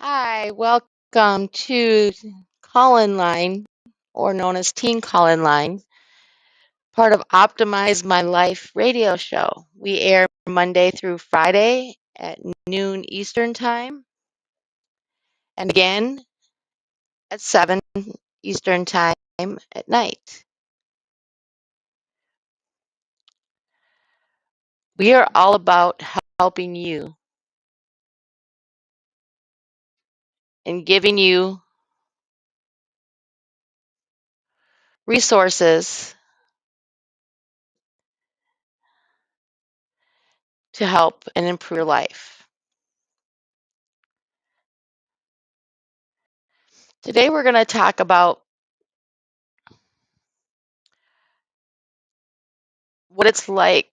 Hi, welcome to Call In Line, or known as Teen Call In Line, part of Optimize My Life radio show. We air Monday through Friday at noon Eastern Time and again at 7 Eastern Time at night. We are all about helping you and giving you resources to help and improve your life. Today we're going to talk about what it's like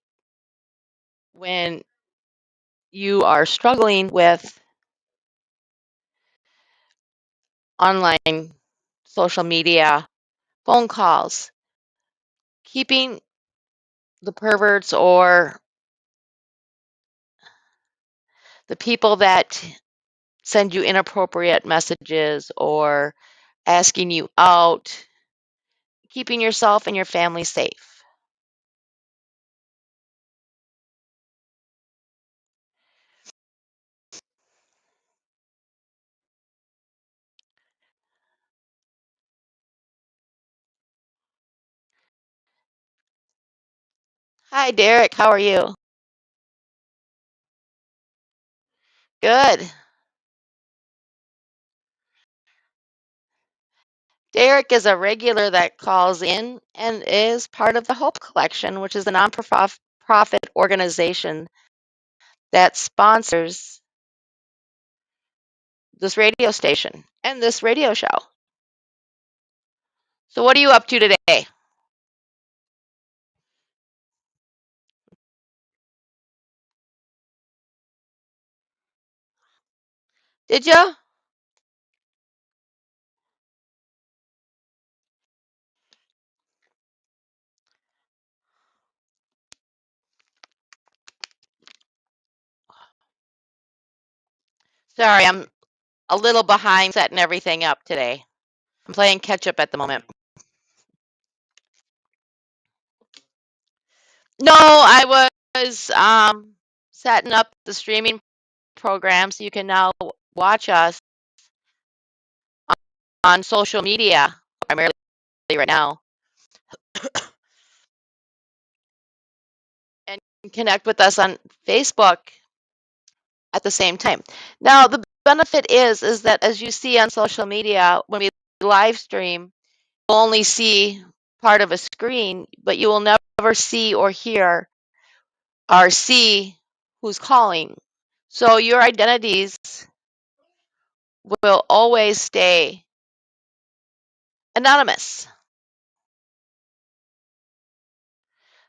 when you are struggling with online social media, phone calls, keeping the perverts or the people that send you inappropriate messages or asking you out, keeping yourself and your family safe. Hi, Derek. How are you? Good. Derek is a regular that calls in and is part of the Hope Collection, which is a non-profit organization that sponsors this radio station and this radio show. So, what are you up to today? Did you? Sorry, I'm a little behind setting everything up today. I'm playing catch up at the moment. No, I was setting up the streaming program so you can now watch us on social media, primarily right now, and connect with us on Facebook at the same time. Now, the benefit is that as you see on social media, when we live stream, you'll only see part of a screen, but you will never see or hear or see who's calling. So your identities will always stay anonymous.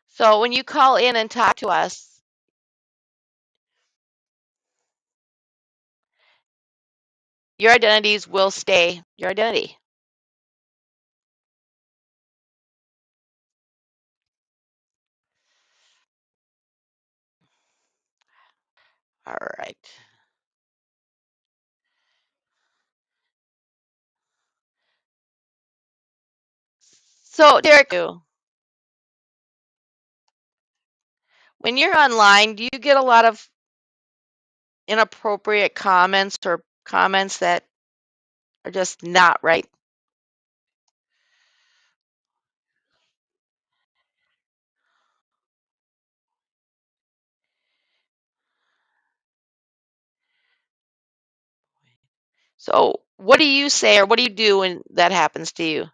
So when you call in and talk to us, your identities will stay your identity. All right. So, Derek, when you're online, do you get a lot of inappropriate comments or comments that are just not right? So, what do you say or what do you do when that happens to you?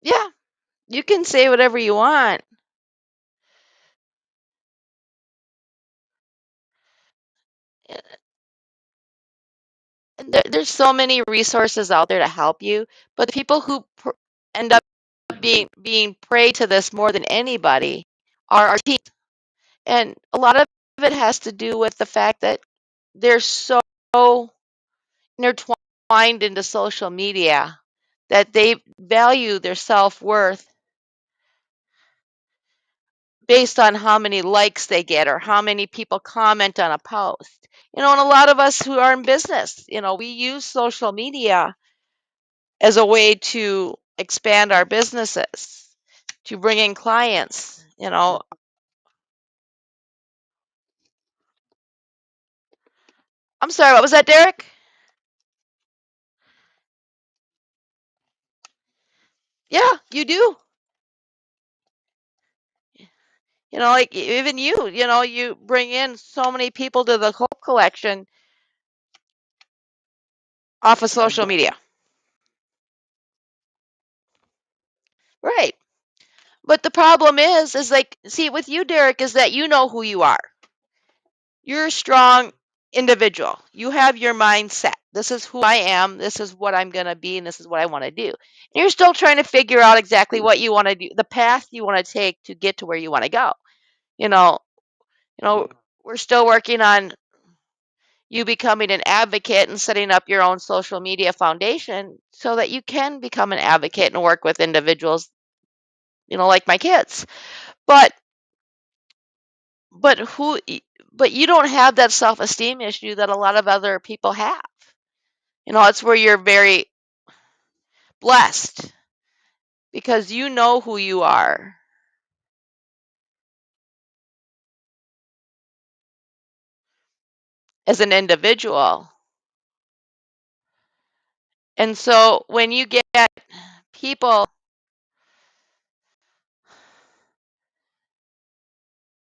Yeah, you can say whatever you want. And there's so many resources out there to help you, but the people who end up being prey to this more than anybody are our teens. And a lot of it has to do with the fact that they're so intertwined into social media that they value their self-worth based on how many likes they get or how many people comment on a post. And a lot of us who are in business, we use social media as a way to expand our businesses, to bring in clients. I'm sorry, what was that, Derek? Yeah, you do. Like even you bring in so many people to the Hope Collection off of social media. Right. But the problem is like, see, with you, Derek, is that you know who you are. You're a strong individual. You have your mindset. This is who I am. This is what I'm going to be. And this is what I want to do. And you're still trying to figure out exactly what you want to do, the path you want to take to get to where you want to go. You know, we're still working on you becoming an advocate and setting up your own social media foundation so that you can become an advocate and work with individuals, like my kids. But but who but you don't have that self-esteem issue that a lot of other people have. It's where you're very blessed because you know who you are as an individual. And so when you get people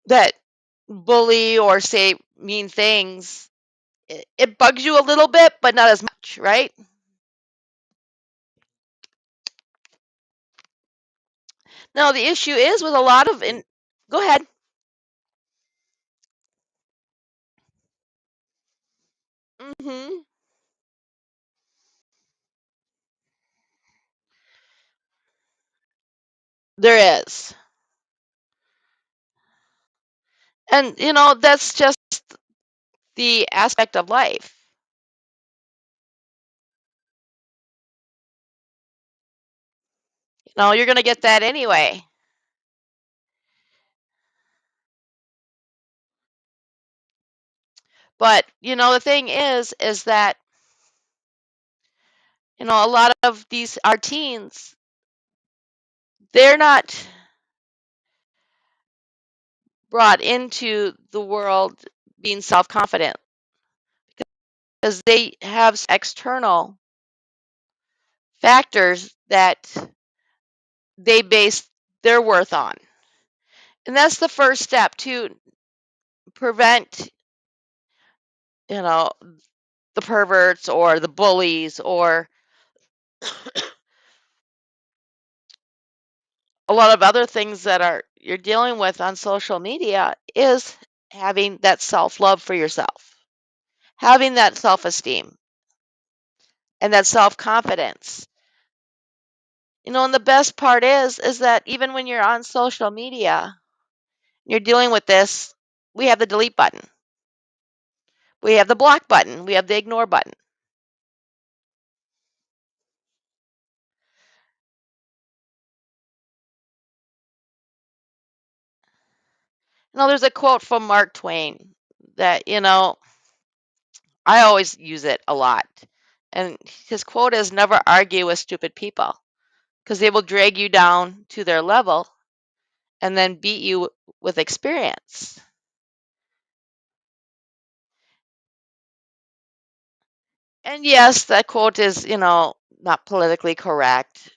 that bully or say mean things, it bugs you a little bit, but not as much, right? No, the issue is with a lot of go ahead. Mhm. There is. And that's just the aspect of life. You're going to get that anyway. But the thing is that a lot of these our teens, they're not brought into the world being self-confident because they have external factors that they base their worth on. And that's the first step to prevent, you know, the perverts or the bullies or a lot of other things that are you're dealing with on social media is having that self-love for yourself, having that self-esteem and that self-confidence. And the best part is that even when you're on social media, you're dealing with this, we have the delete button. We have the block button. We have the ignore button. There's a quote from Mark Twain that, I always use it a lot. And his quote is never argue with stupid people because they will drag you down to their level and then beat you with experience. And yes, that quote is, not politically correct.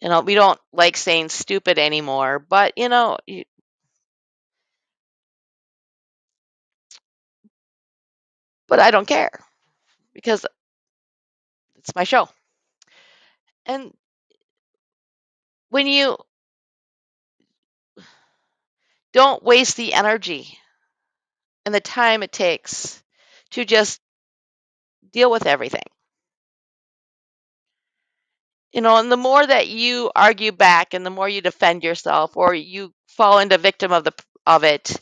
We don't like saying stupid anymore, but but I don't care because it's my show. And when you don't waste the energy and the time it takes to just deal with everything. And the more that you argue back and the more you defend yourself or you fall into victim of it,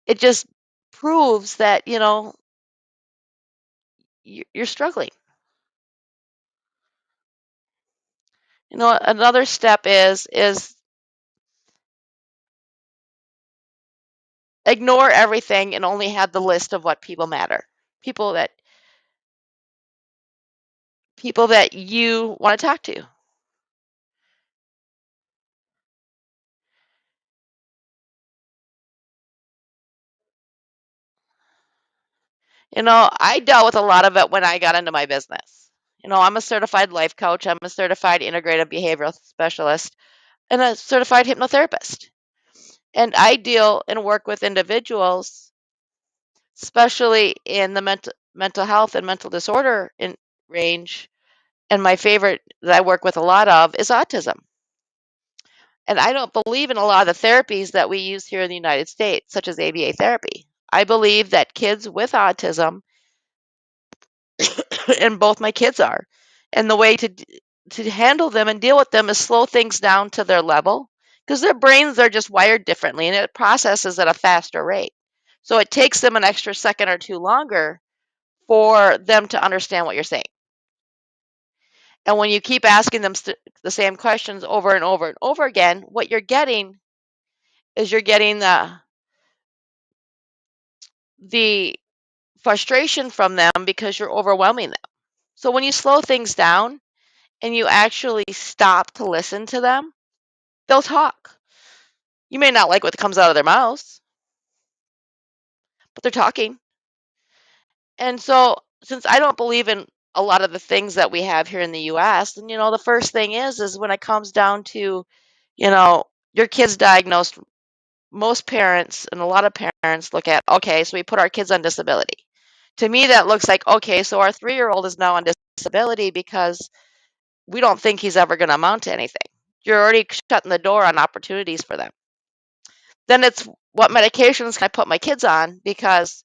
it just proves that, you're struggling. Another step is ignore everything and only have the list of what people matter. People that people that you want to talk to. I dealt with a lot of it when I got into my business. I'm a certified life coach, I'm a certified integrative behavioral specialist, and a certified hypnotherapist. And I deal and work with individuals, especially in the mental health and mental disorder range. And my favorite that I work with a lot of is autism. And I don't believe in a lot of the therapies that we use here in the United States, such as ABA therapy. I believe that kids with autism, and both my kids are, and the way to handle them and deal with them is slow things down to their level because their brains are just wired differently and it processes at a faster rate. So it takes them an extra second or two longer for them to understand what you're saying. And when you keep asking them the same questions over and over and over again, what you're getting is you're getting the frustration from them because you're overwhelming them. So when you slow things down and you actually stop to listen to them, they'll talk. You may not like what comes out of their mouths, but they're talking. And so, since I don't believe in a lot of the things that we have here in the US, and the first thing is when it comes down to, your kid's diagnosed, most parents and a lot of parents look at, okay, so we put our kids on disability. To me, that looks like, okay, so our 3-year-old is now on disability because we don't think he's ever going to amount to anything. You're already shutting the door on opportunities for them. Then it's what medications can I put my kids on because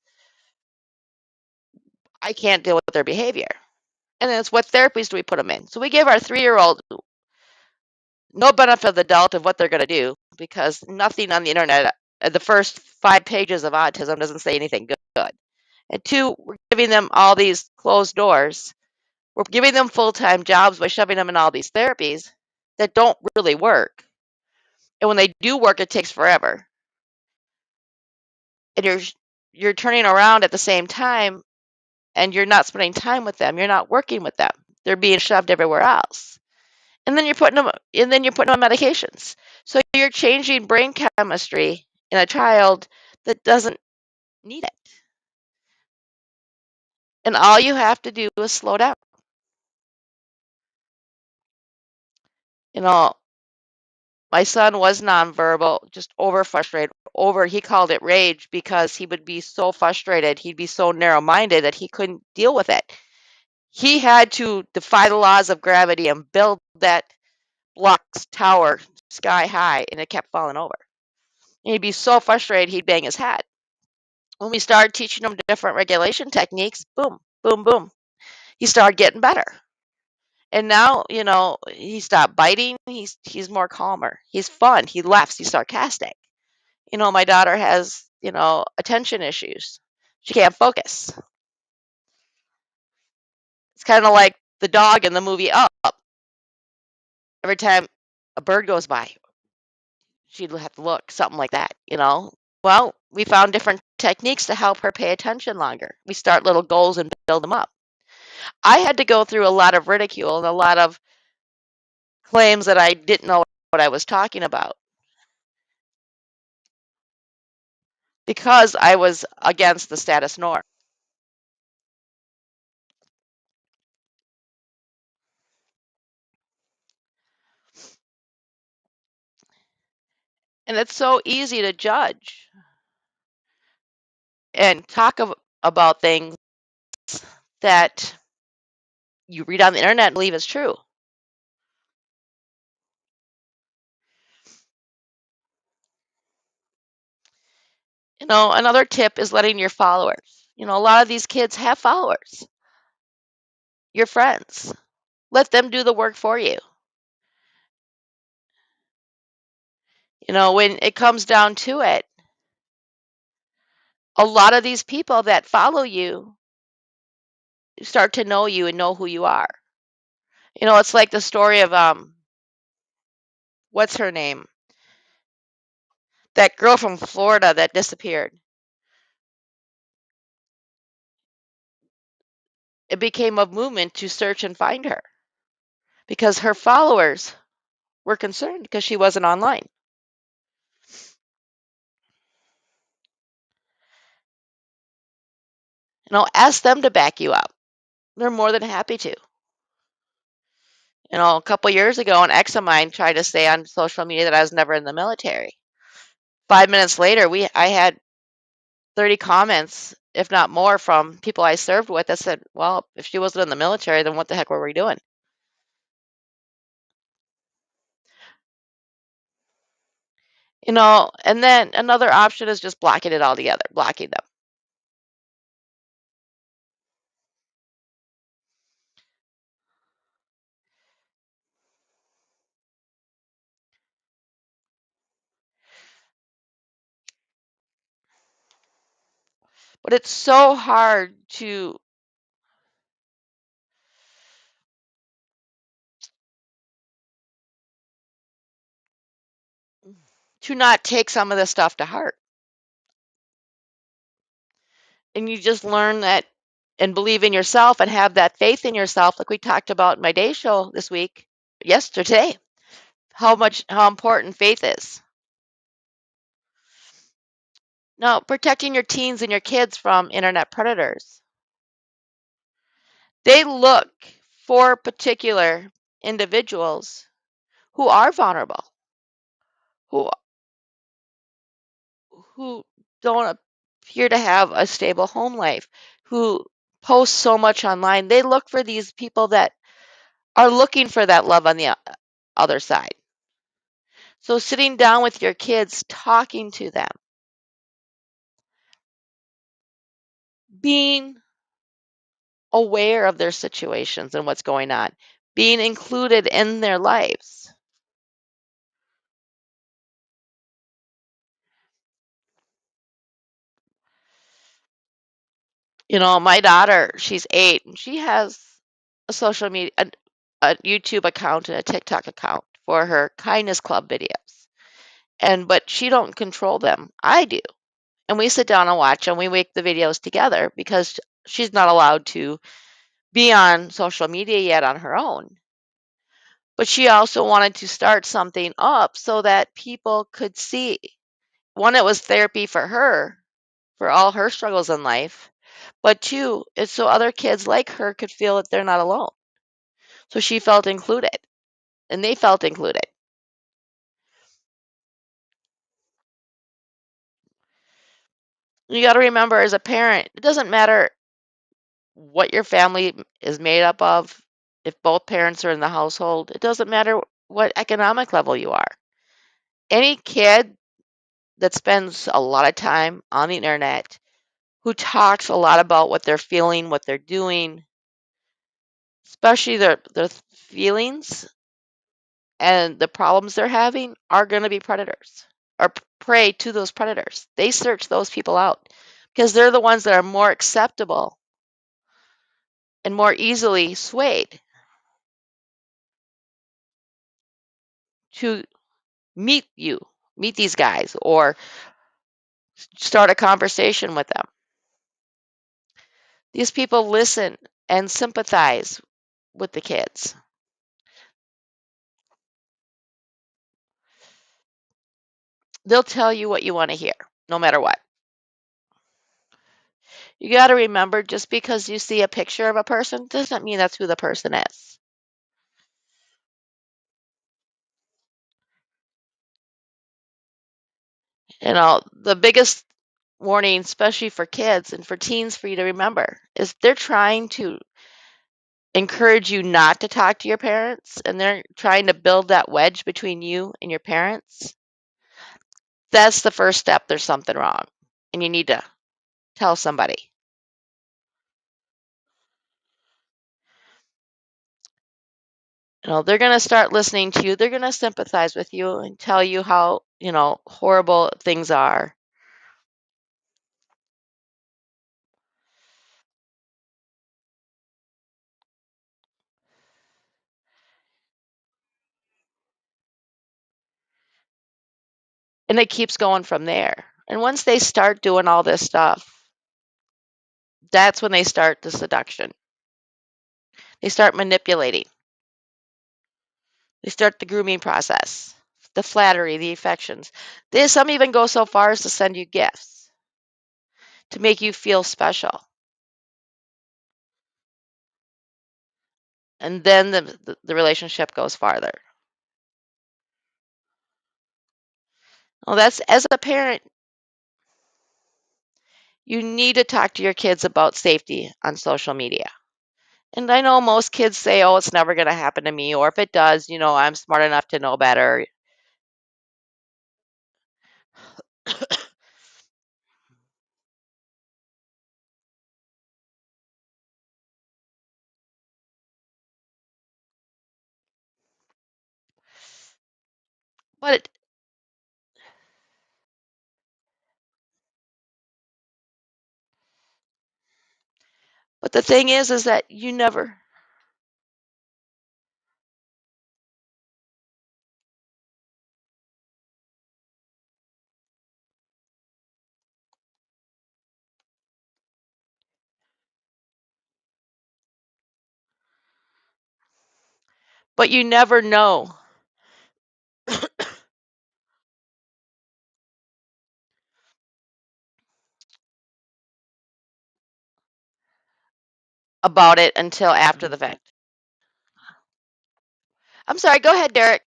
I can't deal with their behavior. And then it's what therapies do we put them in. So we give our 3-year-old no benefit of the doubt of what they're going to do because nothing on the internet, the first 5 pages of autism doesn't say anything good. And two, we're giving them all these closed doors. We're giving them full-time jobs by shoving them in all these therapies that don't really work. And when they do work, it takes forever. And you're turning around at the same time and you're not spending time with them. You're not working with them. They're being shoved everywhere else. And then you're putting them on medications. So you're changing brain chemistry in a child that doesn't need it. And all you have to do is slow down. You know, my son was nonverbal, just over frustrated. He called it rage because he would be so frustrated. He'd be so narrow minded that he couldn't deal with it. He had to defy the laws of gravity and build that block's tower sky high, and it kept falling over. And he'd be so frustrated, he'd bang his head. When we started teaching him different regulation techniques, boom, boom, boom, he started getting better. And now, he stopped biting. He's more calmer. He's fun. He laughs. He's sarcastic. My daughter has, attention issues. She can't focus. It's kind of like the dog in the movie Up. Every time a bird goes by, she'd have to look, something like that. Well, we found different techniques to help her pay attention longer. We start little goals and build them up. I had to go through a lot of ridicule and a lot of claims that I didn't know what I was talking about because I was against the status norm. And it's so easy to judge and talk about things that you read on the internet and believe is true. Another tip is letting your followers, a lot of these kids have followers, your friends. Let them do the work for you. When it comes down to it, a lot of these people that follow you start to know you and know who you are. It's like the story of what's her name? That girl from Florida that disappeared. It became a movement to search and find her because her followers were concerned because she wasn't online. Ask them to back you up. They're more than happy to. A couple years ago, an ex of mine tried to say on social media that I was never in the military. 5 minutes later, I had 30 comments, if not more, from people I served with that said, well, if she wasn't in the military, then what the heck were we doing? And then another option is just blocking it all together, blocking them. But it's so hard to not take some of this stuff to heart. And you just learn that and believe in yourself and have that faith in yourself, like we talked about in my day show this week, yesterday, how important faith is. Now, protecting your teens and your kids from internet predators. They look for particular individuals who are vulnerable, who who don't appear to have a stable home life, who post so much online. They look for these people that are looking for that love on the other side. So sitting down with your kids, talking to them, being aware of their situations and what's going on, being included in their lives. My daughter, she's 8, and she has a social media, a YouTube account and a TikTok account for her Kindness Club videos. But she don't control them. I do. And we sit down and watch and we make the videos together because she's not allowed to be on social media yet on her own. But she also wanted to start something up so that people could see. One, it was therapy for her, for all her struggles in life. But two, it's so other kids like her could feel that they're not alone. So she felt included and they felt included. You got to remember as a parent, it doesn't matter what your family is made up of. If both parents are in the household, it doesn't matter what economic level you are. Any kid that spends a lot of time on the internet, who talks a lot about what they're feeling, what they're doing, especially their feelings and the problems they're having, are going to be predators or prey to those predators. They search those people out because they're the ones that are more acceptable and more easily swayed to meet you, meet these guys, or start a conversation with them. These people listen and sympathize with the kids. They'll tell you what you want to hear, no matter what. You got to remember just because you see a picture of a person doesn't mean that's who the person is. The biggest warning, especially for kids and for teens, for you to remember is they're trying to encourage you not to talk to your parents and they're trying to build that wedge between you and your parents. That's the first step. There's something wrong, and you need to tell somebody. They're going to start listening to you. They're going to sympathize with you and tell you how, horrible things are. And it keeps going from there. And once they start doing all this stuff, that's when they start the seduction. They start manipulating. They start the grooming process, the flattery, the affections. Some even go so far as to send you gifts to make you feel special. And then the relationship goes farther. Well, that's as a parent, you need to talk to your kids about safety on social media. And I know most kids say, oh, it's never going to happen to me. Or if it does, I'm smart enough to know better. But but the thing is that you never, but you never know about it until after the fact. I'm sorry. Go ahead, Derek.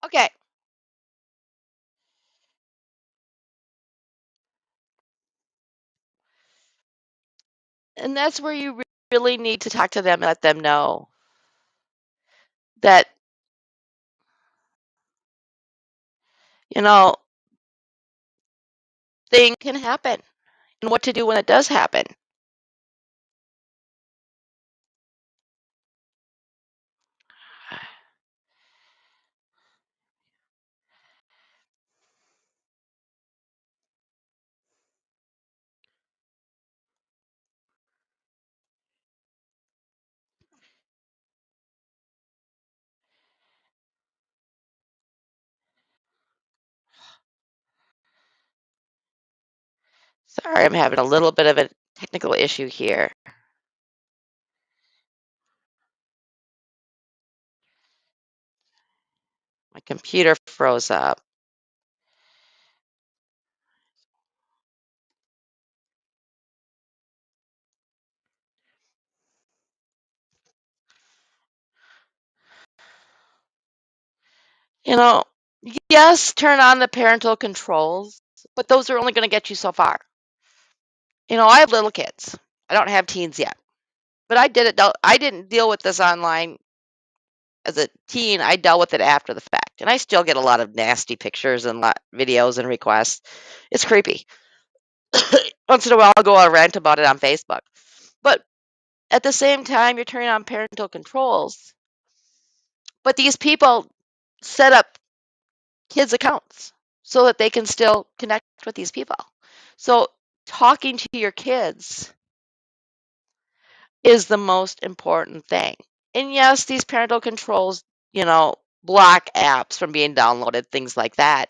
Okay. And that's where you really need to talk to them and let them know that, you know, things can happen and what to do when it does happen. Sorry, I'm having a little bit of a technical issue here. My computer froze up. You know, yes, turn on the parental controls, but those are only going to get you so far. I have little kids. I don't have teens yet, but I didn't deal with this online as a teen. I dealt with it after the fact, and I still get a lot of nasty pictures and videos and requests. It's creepy. Once in a while, I'll go on a rant about it on Facebook, but at the same time, you're turning on parental controls. But these people set up kids' accounts so that they can still connect with these people. So talking to your kids is the most important thing. And yes, these parental controls, you know, block apps from being downloaded, things like that.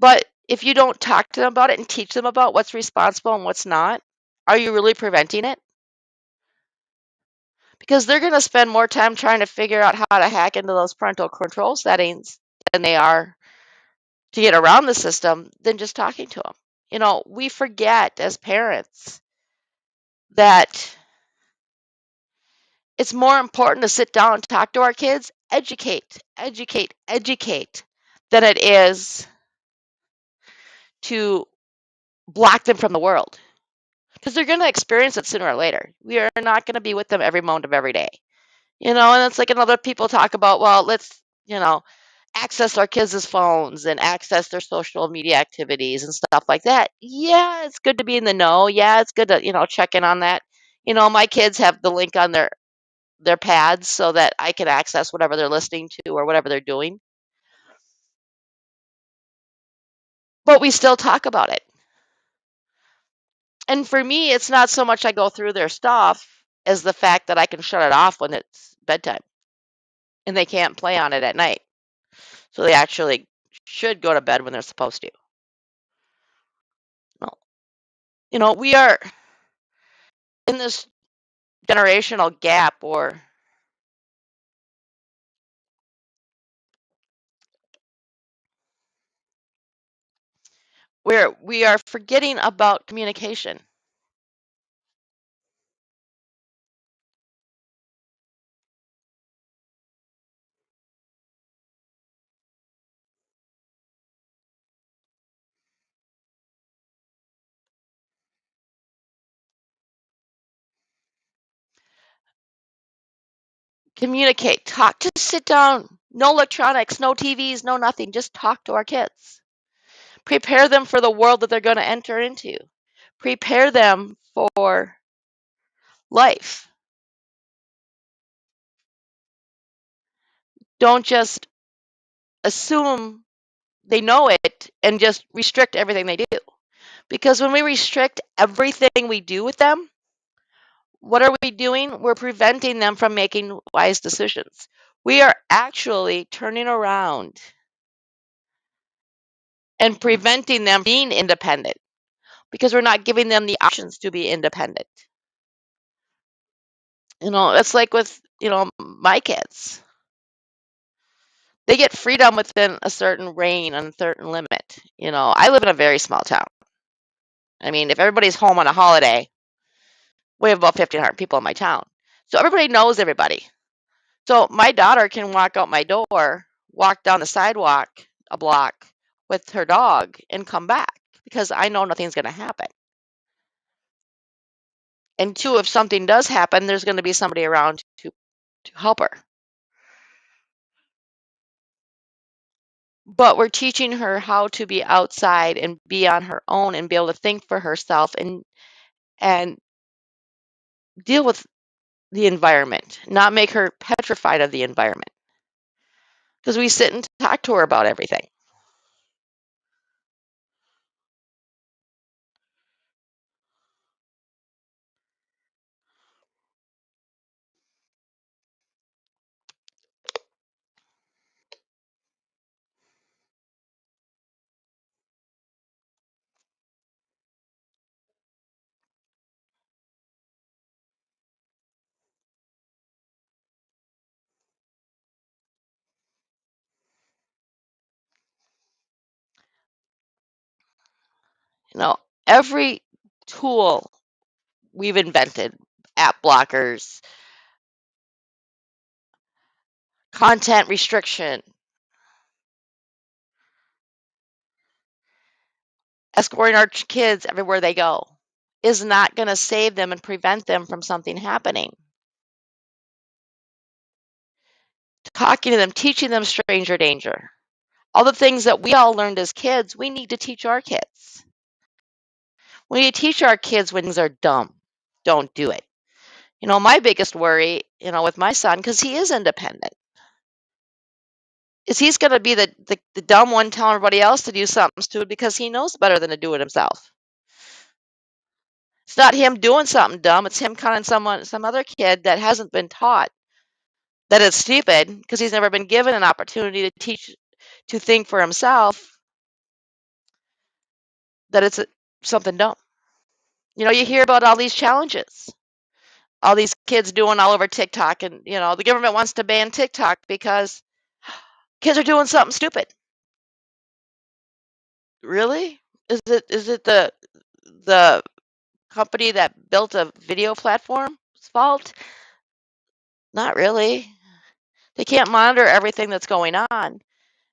But if you don't talk to them about it and teach them about what's responsible and what's not, are you really preventing it? Because they're going to spend more time trying to figure out how to hack into those parental control settings than they are to get around the system than just talking to them. We forget as parents that it's more important to sit down and talk to our kids, educate, educate, educate, than it is to block them from the world. Because they're going to experience it sooner or later. We are not going to be with them every moment of every day. And it's like another people talk about, well, let's, access our kids' phones and access their social media activities and stuff like that. Yeah, it's good to be in the know. Yeah, it's good to, check in on that. My kids have the link on their pads so that I can access whatever they're listening to or whatever they're doing. But we still talk about it. And for me, it's not so much I go through their stuff as the fact that I can shut it off when it's bedtime, and they can't play on it at night. So they actually should go to bed when they're supposed to. Well, we are in this generational gap, or where we are forgetting about communication. Communicate, talk, just sit down. No electronics, no TVs, no nothing. Just talk to our kids. Prepare them for the world that they're going to enter into. Prepare them for life. Don't just assume they know it and just restrict everything they do. Because when we restrict everything we do with them, what are we doing? We're preventing them from making wise decisions. We are actually turning around and preventing them from being independent because we're not giving them the options to be independent. It's like with, my kids. They get freedom within a certain reign and a certain limit. I live in a very small town. I mean, if everybody's home on a holiday, we have about 1,500 people in my town. So everybody knows everybody. So my daughter can walk out my door, walk down the sidewalk a block with her dog, and come back because I know nothing's going to happen. And two, if something does happen, there's going to be somebody around to help her. But we're teaching her how to be outside and be on her own and be able to think for herself and deal with the environment, not make her petrified of the environment. Because we sit and talk to her about everything. You know, every tool we've invented, app blockers, content restriction, escorting our kids everywhere they go, is not going to save them and prevent them from something happening. Talking to them, teaching them stranger danger. All the things that we all learned as kids, we need to teach our kids. We need to teach our kids when things are dumb. Don't do it. My biggest worry, with my son, because he is independent, is he's going to be the dumb one telling everybody else to do something stupid because he knows better than to do it himself. It's not him doing something dumb. It's him calling some other kid that hasn't been taught that it's stupid because he's never been given an opportunity to think for himself that it's something dumb. You hear about all these challenges, all these kids doing all over TikTok, and the government wants to ban TikTok because kids are doing something stupid. Really? Is it the company that built a video platform's fault? Not really. They can't monitor everything that's going on.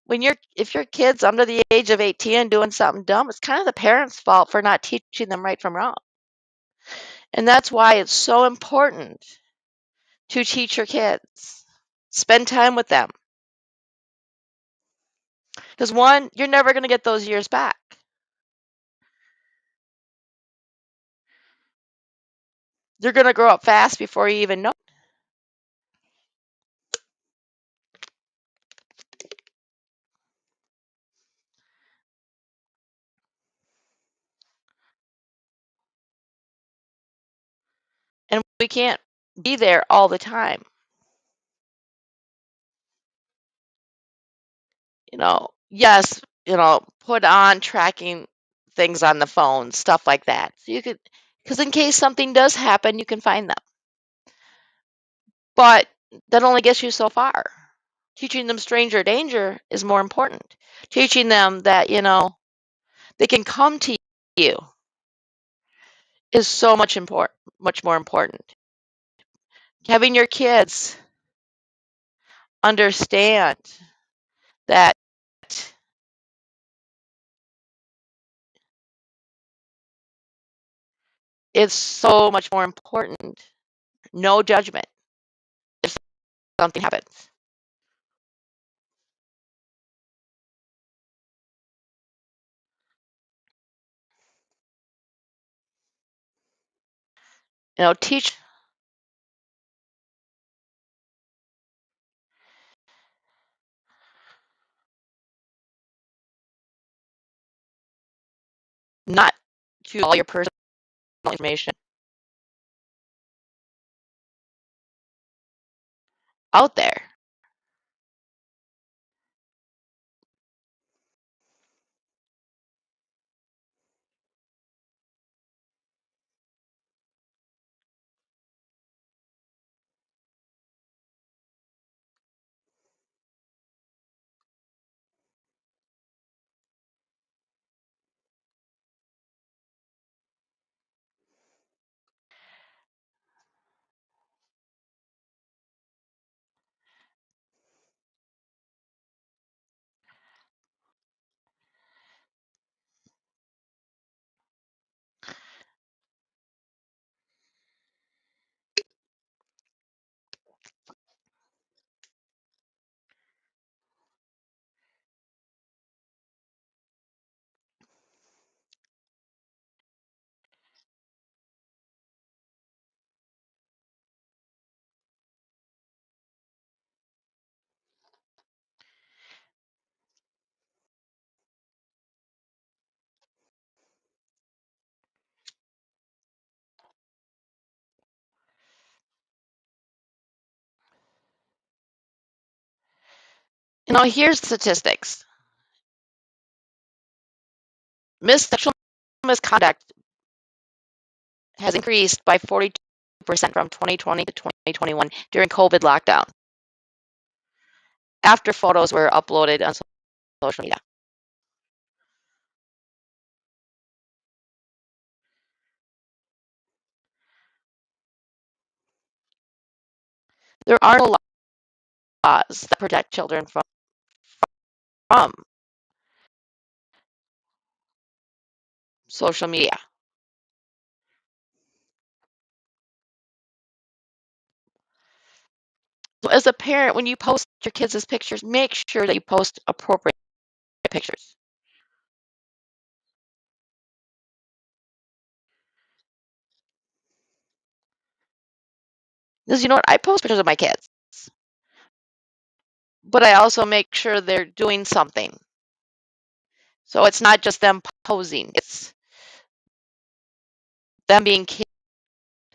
If your kid's under the age of 18 doing something dumb, it's kind of the parents' fault for not teaching them right from wrong. And that's why it's so important to teach your kids. Spend time with them. Because one, you're never going to get those years back. They're going to grow up fast before you even know. And we can't be there all the time. Yes, put on tracking things on the phone, stuff like that. So you could, because in case something does happen, you can find them. But that only gets you so far. Teaching them stranger danger is more important. Teaching them that, they can come to you is so much more important. Having your kids understand that it's so much more important. No judgment if something happens. Teach not to all your personal information out there. Here's statistics. Sexual misconduct has increased by 42% from 2020 to 2021 during COVID lockdown after photos were uploaded on social media. There are no laws that protect children from social media. So as a parent, when you post your kids' pictures, make sure that you post appropriate pictures. Because you know what? I post pictures of my kids, but I also make sure they're doing something. So it's not just them posing, it's them being kids,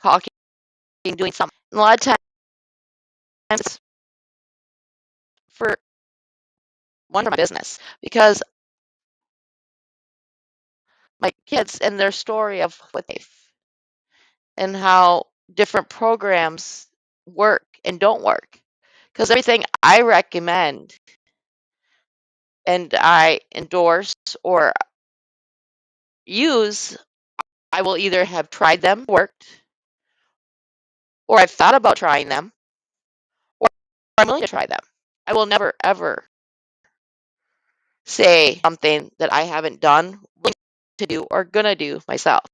talking, doing something. And a lot of times it's for one of my business because my kids and their story of what they've and how different programs work and don't work. Because everything I recommend and I endorse or use, I will either have tried them, worked, or I've thought about trying them, or I'm willing to try them. I will never, ever say something that I haven't done, willing to do, or gonna do myself.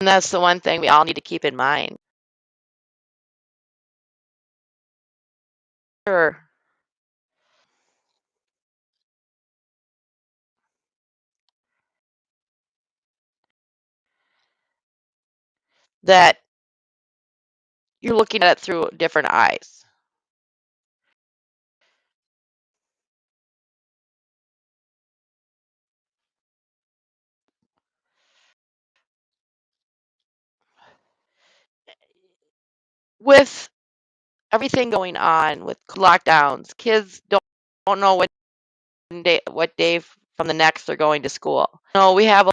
And that's the one thing we all need to keep in mind. Sure, that you're looking at it through different eyes. with everything going on with lockdowns, kids don't know what day from the next they're going to school. No, we have a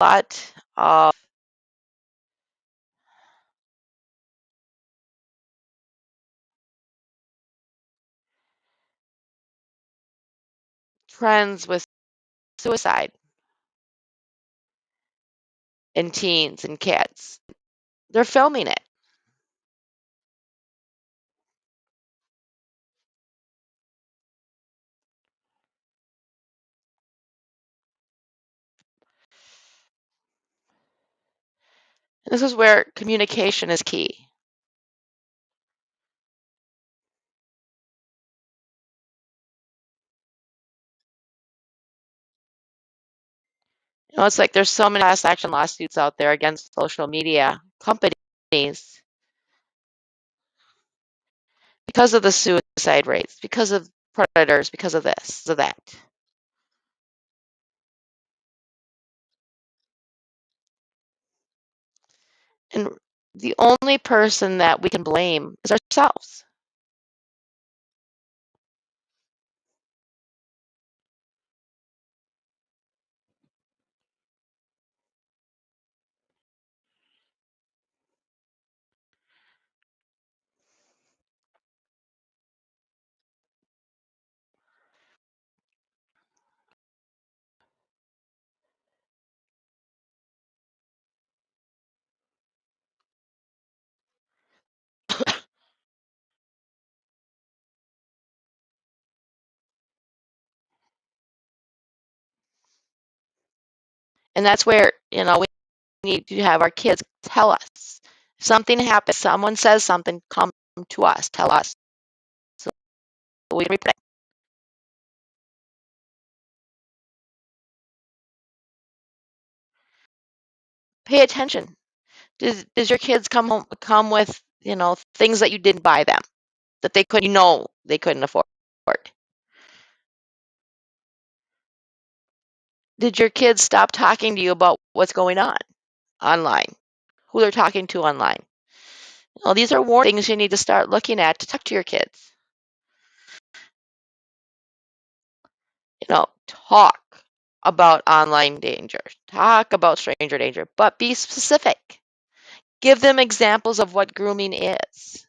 lot of trends with suicide in teens and kids. They're filming it. And this is where communication is key. It's like there's so many class action lawsuits out there against social media companies because of the suicide rates, because of predators, because of this, of that. And the only person that we can blame is ourselves. And that's where, we need to have our kids tell us. If something happens, someone says something, come to us, tell us. So we can report it. Pay attention. Does your kids come with, things that you didn't buy them, that they couldn't afford? Did your kids stop talking to you about what's going on online? Who they're talking to online? Well, these are warnings you need to start looking at to talk to your kids. Talk about online danger, talk about stranger danger, but be specific. Give them examples of what grooming is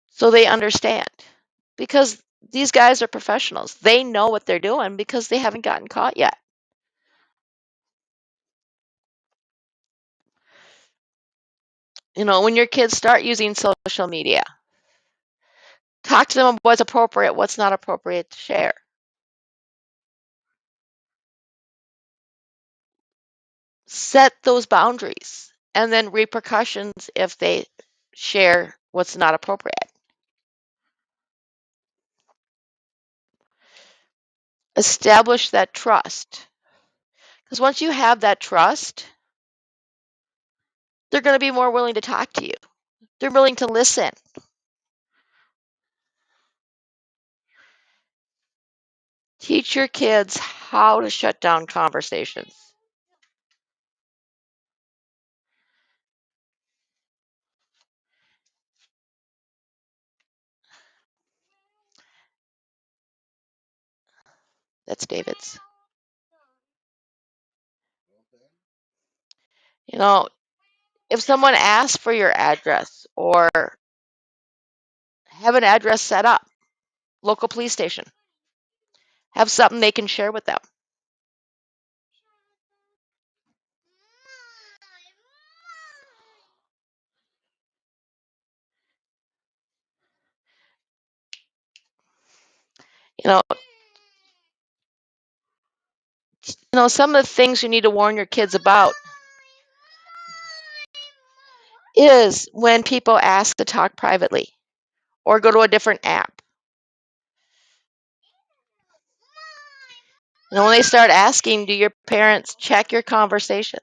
so they understand. Because these guys are professionals. They know what they're doing because they haven't gotten caught yet. When your kids start using social media, talk to them about what's appropriate, what's not appropriate to share. Set those boundaries and then repercussions if they share what's not appropriate. Establish that trust. Because once you have that trust, they're going to be more willing to talk to you. They're willing to listen. Teach your kids how to shut down conversations. That's David's. You know, if someone asks for your address or have an address set up, local police station, have something they can share with them. You know, some of the things you need to warn your kids about is when people ask to talk privately or go to a different app. When they start asking, do your parents check your conversations?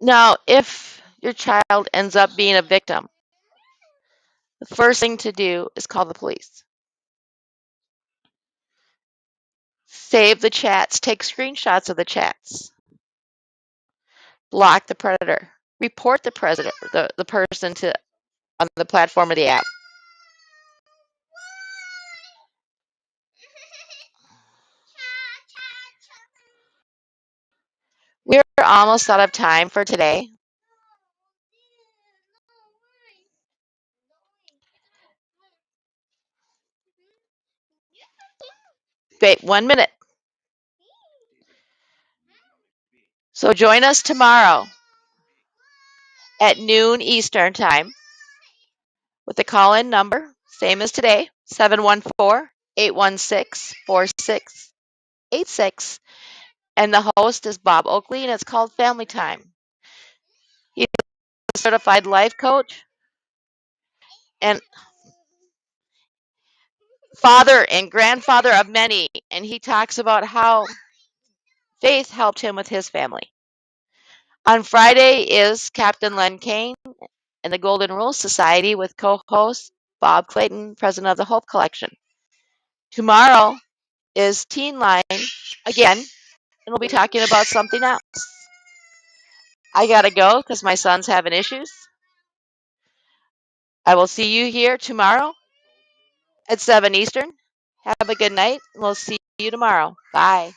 Now, if your child ends up being a victim, the first thing to do is call the police. Save the chats, take screenshots of the chats, block the predator, report the person to on the platform or the app. We're almost out of time for today. Wait 1 minute. So join us tomorrow at noon Eastern Time with the call-in number, same as today, 714-816-4686. And the host is Bob Oakley, and it's called Family Time. He's a certified life coach and father and grandfather of many, and he talks about how faith helped him with his family. On Friday is Captain Len Kane and the Golden Rule Society with co-host Bob Clayton, president of the Hope Collection. Tomorrow is Teen Line again, and we'll be talking about something else. I gotta go because my son's having issues. I will see you here tomorrow at 7 Eastern. Have a good night, and we'll see you tomorrow. Bye.